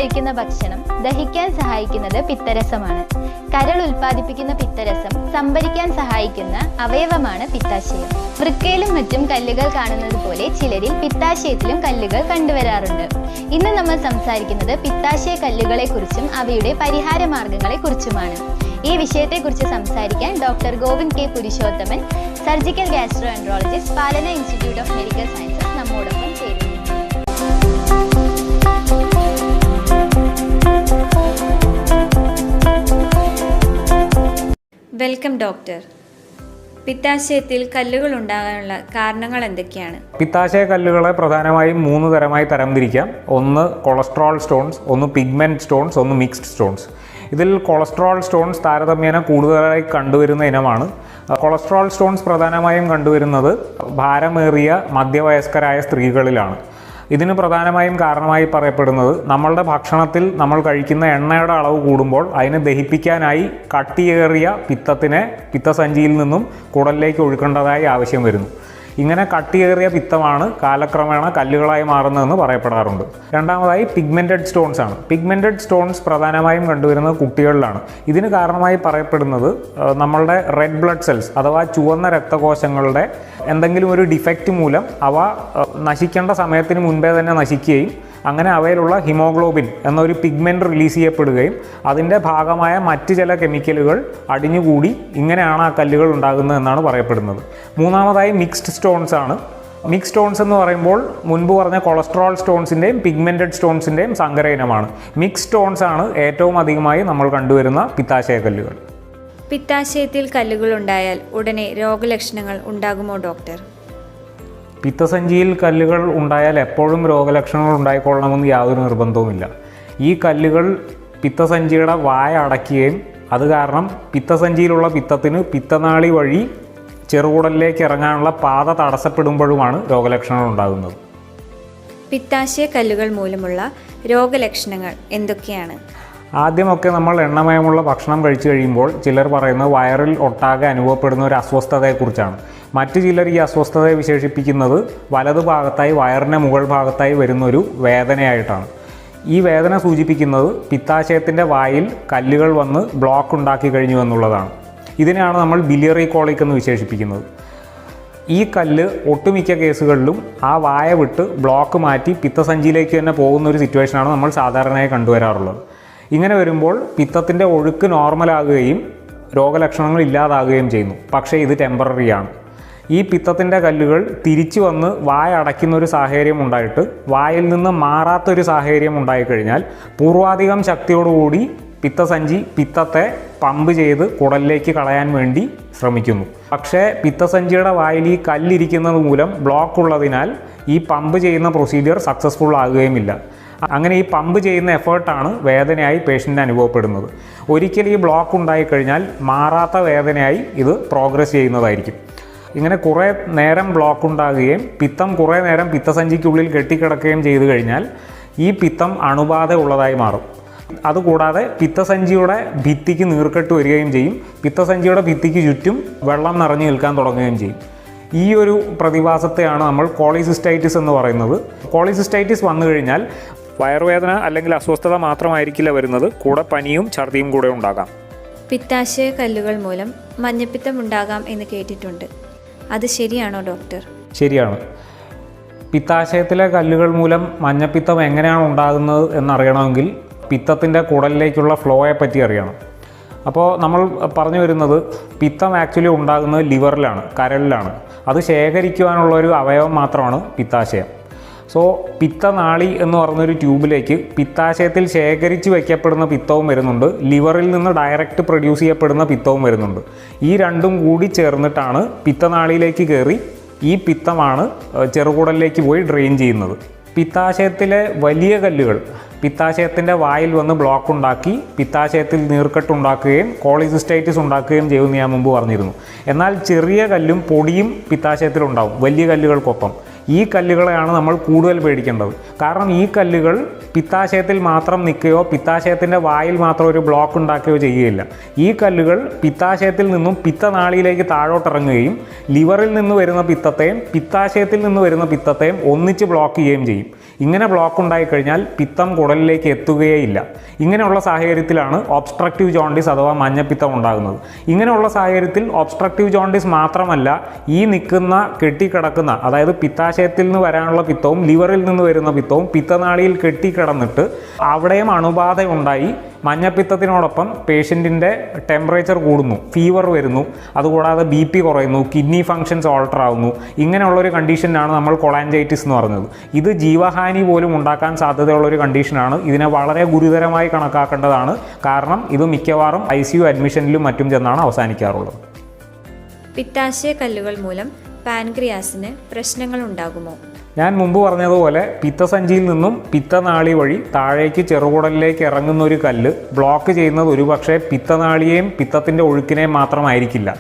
കഴിക്കുന്ന ഭക്ഷണം ദഹിക്കാൻ സഹായിക്കുന്നത് പിത്തരസമാണ്. കരൾ ഉൽപ്പാദിപ്പിക്കുന്ന പിത്തരസം സംഭരിക്കാൻ സഹായിക്കുന്ന അവയവമാണ് പിത്താശയം. വൃക്കയിലും മറ്റും കല്ലുകൾ കാണുന്നത് പോലെ ചിലരിൽ പിത്താശയത്തിലും കല്ലുകൾ കണ്ടുവരാറുണ്ട്. ഇന്ന് നമ്മൾ സംസാരിക്കുന്നത് പിത്താശയ കല്ലുകളെ കുറിച്ചും അവയുടെ പരിഹാര മാർഗങ്ങളെ കുറിച്ചുമാണ്. ഈ വിഷയത്തെക്കുറിച്ച് സംസാരിക്കാൻ doctor Govind K Purushothaman, surgical gastroenterologist, Palana institute of medical sciences നമ്മോടൊപ്പം ചേരുന്നു. Welcome doctor. പിത്താശയത്തിൽ കല്ലുകൾ ഉണ്ടാകാനുള്ള കാരണങ്ങൾ എന്തൊക്കെയാണ്? പിത്താശയ കല്ലുകളെ പ്രധാനമായും 3 തരമായി തരംതിരിക്കാം. ഒന്ന് കൊളസ്ട്രോൾ സ്റ്റോൺസ്, ഒന്ന് പിഗ്മെൻറ്റ് സ്റ്റോൺസ്, ഒന്ന് മിക്സ്ഡ് സ്റ്റോൺസ്. ഇതിൽ കൊളസ്ട്രോൾ സ്റ്റോൺസ് താരതമ്യേന കൂടുതലായി കണ്ടുവരുന്ന ഇനമാണ്. കൊളസ്ട്രോൾ സ്റ്റോൺസ് പ്രധാനമായും കണ്ടുവരുന്നത് ഭാരമേറിയ മധ്യവയസ്കരായ സ്ത്രീകളിലാണ്. ഇതിന് പ്രധാനമായും കാരണമായി പറയപ്പെടുന്നത് നമ്മളുടെ ഭക്ഷണത്തിൽ നമ്മൾ കഴിക്കുന്ന എണ്ണയുടെ അളവ് കൂടുമ്പോൾ അതിനെ ദഹിപ്പിക്കാനായി കട്ടിയേറിയ പിത്തത്തിനെ പിത്തസഞ്ചിയിൽ നിന്നും കുടലിലേക്ക് ഒഴുക്കേണ്ടതായി ആവശ്യം വരുന്നു. ഇങ്ങനെ കട്ടിയേറിയ പിത്തമാണ് കാലക്രമേണ കല്ലുകളായി മാറുന്നതെന്ന് പറയപ്പെടാറുണ്ട്. രണ്ടാമതായി പിഗ്മെൻറ്റഡ് സ്റ്റോൺസ് ആണ്. പിഗ്മെൻറ്റഡ് സ്റ്റോൺസ് പ്രധാനമായും കണ്ടുവരുന്നത് കുട്ടികളിലാണ്. ഇതിന് കാരണമായി പറയപ്പെടുന്നത് നമ്മളുടെ റെഡ് ബ്ലഡ് സെൽസ് അഥവാ ചുവന്ന രക്തകോശങ്ങളുടെ എന്തെങ്കിലും ഒരു ഡിഫക്റ്റ് മൂലം അവ നശിക്കേണ്ട സമയത്തിന് മുൻപേ തന്നെ നശിക്കുകയും അങ്ങനെ അവയിലുള്ള ഹിമോഗ്ലോബിൻ എന്നൊരു പിഗ്മെൻറ്റ് റിലീസ് ചെയ്യപ്പെടുകയും അതിൻ്റെ ഭാഗമായ മറ്റ് ചില കെമിക്കലുകൾ അടിഞ്ഞുകൂടി ഇങ്ങനെയാണ് ആ കല്ലുകൾ ഉണ്ടാകുന്നത് എന്നാണ് പറയപ്പെടുന്നത്. മൂന്നാമതായി മിക്സ്ഡ് സ്റ്റോൺസ് ആണ്. മിക്സ്ഡ് സ്റ്റോൺസ് എന്ന് പറയുമ്പോൾ മുൻപ് പറഞ്ഞ കൊളസ്ട്രോൾ സ്റ്റോൺസിൻ്റെയും പിഗ്മെൻറ്റഡ് സ്റ്റോൺസിൻ്റെയും സങ്കര ഇനമാണ്. മിക്സ്ഡ് സ്റ്റോൺസ് ആണ് ഏറ്റവും അധികമായി നമ്മൾ കണ്ടുവരുന്ന പിത്താശയ കല്ലുകൾ. പിത്താശയത്തിൽ കല്ലുകൾ ഉണ്ടായാൽ ഉടനെ രോഗലക്ഷണങ്ങൾ ഉണ്ടാകുമോ ഡോക്ടർ? പിത്തസഞ്ചിയിൽ കല്ലുകൾ ഉണ്ടായാൽ എപ്പോഴും രോഗലക്ഷണങ്ങൾ ഉണ്ടായിക്കൊള്ളണമെന്ന് യാതൊരു നിർബന്ധവുമില്ല. ഈ കല്ലുകൾ പിത്തസഞ്ചിയുടെ വായ അടയ്ക്കുകയും അത് കാരണം പിത്തസഞ്ചിയിലുള്ള പിത്തത്തിന് പിത്തനാളി വഴി ചെറുകുടലിലേക്ക് ഇറങ്ങാനുള്ള പാത തടസ്സപ്പെടുമ്പോഴുമാണ് രോഗലക്ഷണങ്ങൾ ഉണ്ടാകുന്നത്. പിത്താശയ കല്ലുകൾ മൂലമുള്ള രോഗലക്ഷണങ്ങൾ എന്തൊക്കെയാണ്? ആദ്യമൊക്കെ നമ്മൾ എണ്ണമയമുള്ള ഭക്ഷണം കഴിച്ചു കഴിയുമ്പോൾ ചിലർ പറയുന്നത് വയറിൽ ഒട്ടാകെ അനുഭവപ്പെടുന്ന ഒരു അസ്വസ്ഥതയെക്കുറിച്ചാണ്. മറ്റു ചിലർ ഈ അസ്വസ്ഥതയെ വിശേഷിപ്പിക്കുന്നത് വലതു ഭാഗത്തായി വയറിൻ്റെ മുകൾ ഭാഗത്തായി വരുന്നൊരു വേദനയായിട്ടാണ്. ഈ വേദന സൂചിപ്പിക്കുന്നത് പിത്താശയത്തിൻ്റെ വായിൽ കല്ലുകൾ വന്ന് ബ്ലോക്ക് ഉണ്ടാക്കി കഴിഞ്ഞു എന്നുള്ളതാണ്. ഇതിനെയാണ് നമ്മൾ ബിലിയറി കോളിക് എന്ന് വിശേഷിപ്പിക്കുന്നത്. ഈ കല്ല് ഒട്ടുമിക്ക കേസുകളിലും ആ വായ വിട്ട് ബ്ലോക്ക് മാറ്റി പിത്തസഞ്ചിയിലേക്ക് തന്നെ പോകുന്ന ഒരു സിറ്റുവേഷനാണ് നമ്മൾ സാധാരണയായി കണ്ടുവരാറുള്ളത്. ഇങ്ങനെ വരുമ്പോൾ പിത്തത്തിൻ്റെ ഒഴുക്ക് നോർമലാകുകയും രോഗലക്ഷണങ്ങൾ ഇല്ലാതാകുകയും ചെയ്യുന്നു. പക്ഷേ ഇത് ടെമ്പററിയാണ്. ഈ പിത്തത്തിൻ്റെ കല്ലുകൾ തിരിച്ചു വന്ന് വായ അടയ്ക്കുന്ന ഒരു സാഹചര്യം ഉണ്ടായിട്ട് വായിൽ നിന്ന് മാറാത്തൊരു സാഹചര്യം ഉണ്ടായിക്കഴിഞ്ഞാൽ പൂർവാധികം ശക്തിയോടുകൂടി പിത്തസഞ്ചി പിത്തത്തെ പമ്പ് ചെയ്ത് കുടലിലേക്ക് കളയാൻ വേണ്ടി ശ്രമിക്കുന്നു. പക്ഷേ പിത്തസഞ്ചിയുടെ വായിൽ ഈ കല്ലിരിക്കുന്നത് മൂലം ബ്ലോക്ക് ഉള്ളതിനാൽ ഈ പമ്പ് ചെയ്യുന്ന പ്രൊസീജിയർ സക്സസ്ഫുൾ ആകുകയുമില്ല. അങ്ങനെ ഈ പമ്പ് ചെയ്യുന്ന എഫേർട്ടാണ് വേദനയായി പേഷ്യൻ്റ് അനുഭവപ്പെടുന്നത്. ഒരിക്കൽ ഈ ബ്ലോക്ക് ഉണ്ടായിക്കഴിഞ്ഞാൽ മാറാത്ത വേദനയായി ഇത് പ്രോഗ്രസ് ചെയ്യുന്നതായിരിക്കും. ഇങ്ങനെ കുറേ നേരം ബ്ലോക്ക് ഉണ്ടാകുകയും പിത്തം കുറേ നേരം പിത്തസഞ്ചിക്കുള്ളിൽ കെട്ടിക്കിടക്കുകയും ചെയ്തു കഴിഞ്ഞാൽ ഈ പിത്തം അണുബാധ ഉള്ളതായി മാറും. അതുകൂടാതെ പിത്തസഞ്ചിയുടെ ഭിത്തിക്ക് നീർക്കെട്ട് വരികയും ചെയ്യും. പിത്തസഞ്ചിയുടെ ഭിത്തിക്ക് ചുറ്റും വെള്ളം നിറഞ്ഞു നിൽക്കാൻ തുടങ്ങുകയും ചെയ്യും. ഈ ഒരു പ്രതിഭാസത്തെയാണ് നമ്മൾ കോളിസിസ്റ്റൈറ്റിസ് എന്ന് പറയുന്നത്. കോളിസിസ്റ്റൈറ്റിസ് വന്നു കഴിഞ്ഞാൽ വയറുവേദന അല്ലെങ്കിൽ അസ്വസ്ഥത മാത്രമായിരിക്കില്ല വരുന്നത്, കൂടെ പനിയും ഛർദിയും കൂടെ ഉണ്ടാകാം. പിത്താശയ കല്ലുകൾ മൂലം മഞ്ഞപ്പിത്തം ഉണ്ടാകാം എന്ന് കേട്ടിട്ടുണ്ട്. അത് ശരിയാണോ ഡോക്ടർ? ശരിയാണ്. പിത്താശയത്തിലെ കല്ലുകൾ മൂലം മഞ്ഞപ്പിത്തം എങ്ങനെയാണ് ഉണ്ടാകുന്നത് എന്നറിയണമെങ്കിൽ പിത്തത്തിൻ്റെ കുടലിലേക്കുള്ള ഫ്ലോയെ പറ്റി അറിയണം. അപ്പോൾ നമ്മൾ പറഞ്ഞു വരുന്നത് പിത്തം ആക്ച്വലി ഉണ്ടാകുന്നത് ലിവറിലാണ്, കരളിലാണ്. അത് ശേഖരിക്കുവാനുള്ളൊരു അവയവം മാത്രമാണ് പിത്താശയം. സോ പിത്തനാളി എന്ന് പറഞ്ഞൊരു ട്യൂബിലേക്ക് പിത്താശയത്തിൽ ശേഖരിച്ച് വയ്ക്കപ്പെടുന്ന പിത്തവും വരുന്നുണ്ട്, ലിവറിൽ നിന്ന് ഡയറക്റ്റ് പ്രൊഡ്യൂസ് ചെയ്യപ്പെടുന്ന പിത്തവും വരുന്നുണ്ട്. ഈ രണ്ടും കൂടി ചേർന്നിട്ടാണ് പിത്തനാളിയിലേക്ക് കയറി ഈ പിത്തമാണ് ചെറുകുടലിലേക്ക് പോയി ഡ്രെയിൻ ചെയ്യുന്നത്. പിത്താശയത്തിലെ വലിയ കല്ലുകൾ പിത്താശയത്തിൻ്റെ വായിൽ വന്ന് ബ്ലോക്ക് ഉണ്ടാക്കി പിത്താശയത്തിൽ നീർക്കെട്ടുണ്ടാക്കുകയും കോളിസിസ്റ്റൈറ്റിസ് ഉണ്ടാക്കുകയും ചെയ്യുമെന്ന് ഞാൻ മുമ്പ് പറഞ്ഞിരുന്നു. എന്നാൽ ചെറിയ കല്ലും പൊടിയും പിത്താശയത്തിലുണ്ടാവും വലിയ കല്ലുകൾക്കൊപ്പം. ഈ കല്ലുകളെയാണ് നമ്മൾ കൂടുതൽ പേടിക്കേണ്ടത്. കാരണം ഈ കല്ലുകൾ പിത്താശയത്തിൽ മാത്രം നിൽക്കുകയോ പിത്താശയത്തിൻ്റെ വായിൽ മാത്രം ഒരു ബ്ലോക്ക് ഉണ്ടാക്കുകയോ ചെയ്യുകയില്ല. ഈ കല്ലുകൾ പിത്താശയത്തിൽ നിന്നും പിത്തനാളിയിലേക്ക് താഴോട്ടിറങ്ങുകയും ലിവറിൽ നിന്ന് വരുന്ന പിത്തത്തെയും പിത്താശയത്തിൽ നിന്ന് വരുന്ന പിത്തത്തെയും ഒന്നിച്ച് ബ്ലോക്ക് ചെയ്യുകയും ചെയ്യും. ഇങ്ങനെ ബ്ലോക്ക് ഉണ്ടായിക്കഴിഞ്ഞാൽ പിത്തം കുടലിലേക്ക് എത്തുകയേയില്ല. ഇങ്ങനെയുള്ള സാഹചര്യത്തിലാണ് ഒബ്സ്ട്രക്റ്റീവ് ജോണ്ടിസ് അഥവാ മഞ്ഞപ്പിത്തം ഉണ്ടാകുന്നത്. ഇങ്ങനെയുള്ള സാഹചര്യത്തിൽ ഒബ്സ്ട്രക്റ്റീവ് ജോണ്ടിസ് മാത്രമല്ല, ഈ നിൽക്കുന്ന കെട്ടിക്കിടക്കുന്ന, അതായത് പിത്താശയത്തിൽ നിന്ന് വരാനുള്ള പിത്തവും ലിവറിൽ നിന്ന് വരുന്ന പിത്തവും പിത്തനാളിയിൽ കെട്ടിക്കിടന്നിട്ട് അവിടെയും അണുബാധ ഉണ്ടായി മഞ്ഞപ്പിത്തത്തിനോടൊപ്പം പേഷ്യൻറ്റിൻ്റെ ടെമ്പറേച്ചർ കൂടുന്നു, ഫീവർ വരുന്നു, അതുകൂടാതെ BP കുറയുന്നു, കിഡ്നി ഫങ്ഷൻസ് ഓൾട്ടർ ആവുന്നു. ഇങ്ങനെയുള്ളൊരു കണ്ടീഷനാണ് നമ്മൾ കൊളാഞ്ചൈറ്റിസ് എന്ന് പറയുന്നത്. ഇത് ജീവഹാനി പോലും ഉണ്ടാക്കാൻ സാധ്യതയുള്ളൊരു കണ്ടീഷനാണ്. ഇതിനെ വളരെ ഗുരുതരമായി കണക്കാക്കേണ്ടതാണ്. കാരണം ഇത് മിക്കവാറും ICU അഡ്മിഷനിലും മറ്റും ചെന്നാണ് അവസാനിക്കാറുള്ളത്. പിത്താശയ കല്ലുകൾ മൂലം പാൻക്രിയാസിന് പ്രശ്നങ്ങൾ ഉണ്ടാകുമോ? ഞാൻ മുമ്പ് പറഞ്ഞതുപോലെ പിത്തസഞ്ചിയിൽ നിന്നും പിത്തനാളി വഴി താഴേക്ക് ചെറുകുടലിലേക്ക് ഇറങ്ങുന്ന ഒരു കല്ല് ബ്ലോക്ക് ചെയ്യുന്നത് ഒരുപക്ഷെ പിത്തനാളിയെയും പിത്തത്തിൻ്റെ ഒഴുക്കിനെയും മാത്രമായിരിക്കില്ല.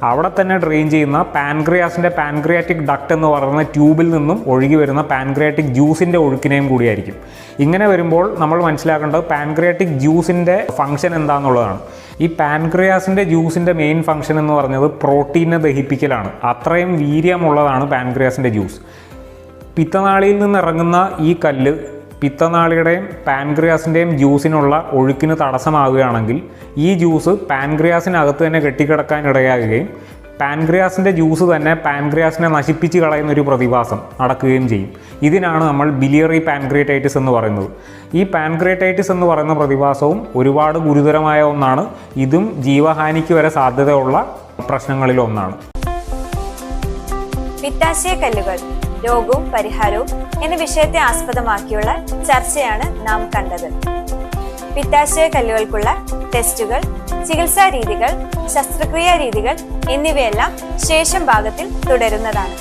അവിടെ തന്നെ ഡ്രെയിൻ ചെയ്യുന്ന പാൻക്രിയാറ്റിക് ഡക്റ്റ് എന്ന് പറയുന്ന ട്യൂബിൽ നിന്നും ഒഴുകി വരുന്ന പാൻക്രിയാറ്റിക് ജ്യൂസിൻ്റെ ഒഴുക്കിനെയും കൂടിയായിരിക്കും. ഇങ്ങനെ വരുമ്പോൾ നമ്മൾ മനസ്സിലാക്കേണ്ടത് പാൻക്രിയാറ്റിക് ജ്യൂസിൻ്റെ ഫംഗ്ഷൻ എന്താണെന്നുള്ളതാണ്. ഈ പാൻക്രിയാസിൻ്റെ ജ്യൂസിൻ്റെ മെയിൻ ഫംഗ്ഷൻ എന്ന് പറഞ്ഞത് പ്രോട്ടീനെ ദഹിപ്പിക്കലാണ്. അത്രയും വീര്യമുള്ളതാണ് പാൻക്രിയാസിൻ്റെ ജ്യൂസ്. പിത്തനാളിയിൽ നിന്ന് ഇറങ്ങുന്ന ഈ കല്ല് പിത്തനാളിയുടെയും പാൻക്രിയാസിൻ്റെയും ജ്യൂസിനുള്ള ഒഴുക്കിന് തടസ്സമാവുകയാണെങ്കിൽ ഈ ജ്യൂസ് പാൻക്രിയാസിനകത്ത് തന്നെ കെട്ടിക്കിടക്കാൻ ഇടയാകുകയും പാൻക്രിയാസിൻ്റെ ജ്യൂസ് തന്നെ പാൻക്രിയാസിനെ നശിപ്പിച്ച് കളയുന്ന ഒരു പ്രതിഭാസം നടക്കുകയും ചെയ്യും. ഇതിനാണ് നമ്മൾ ബിലിയറി പാൻക്രിയറ്റൈറ്റിസ് എന്ന് പറയുന്നത്. ഈ പാൻക്രിയറ്റൈറ്റിസ് എന്ന് പറയുന്ന പ്രതിഭാസവും ഒരുപാട് ഗുരുതരമായ ഒന്നാണ്. ഇതും ജീവഹാനിക്ക് വരെ സാധ്യതയുള്ള പ്രശ്നങ്ങളിലൊന്നാണ്. പിത്താശയ കല്ലുകൾ, രോഗവും പരിഹാരവും എന്ന വിഷയത്തെ ആസ്പദമാക്കിയുള്ള ചർച്ചയാണ് നാം കണ്ടത്. പിത്താശയ കല്ലുകൾക്കുള്ള ടെസ്റ്റുകൾ, ചികിത്സാ രീതികൾ, ശസ്ത്രക്രിയാ രീതികൾ എന്നിവയെല്ലാം ശേഷം ഭാഗത്തിൽ തുടരുന്നതാണ്.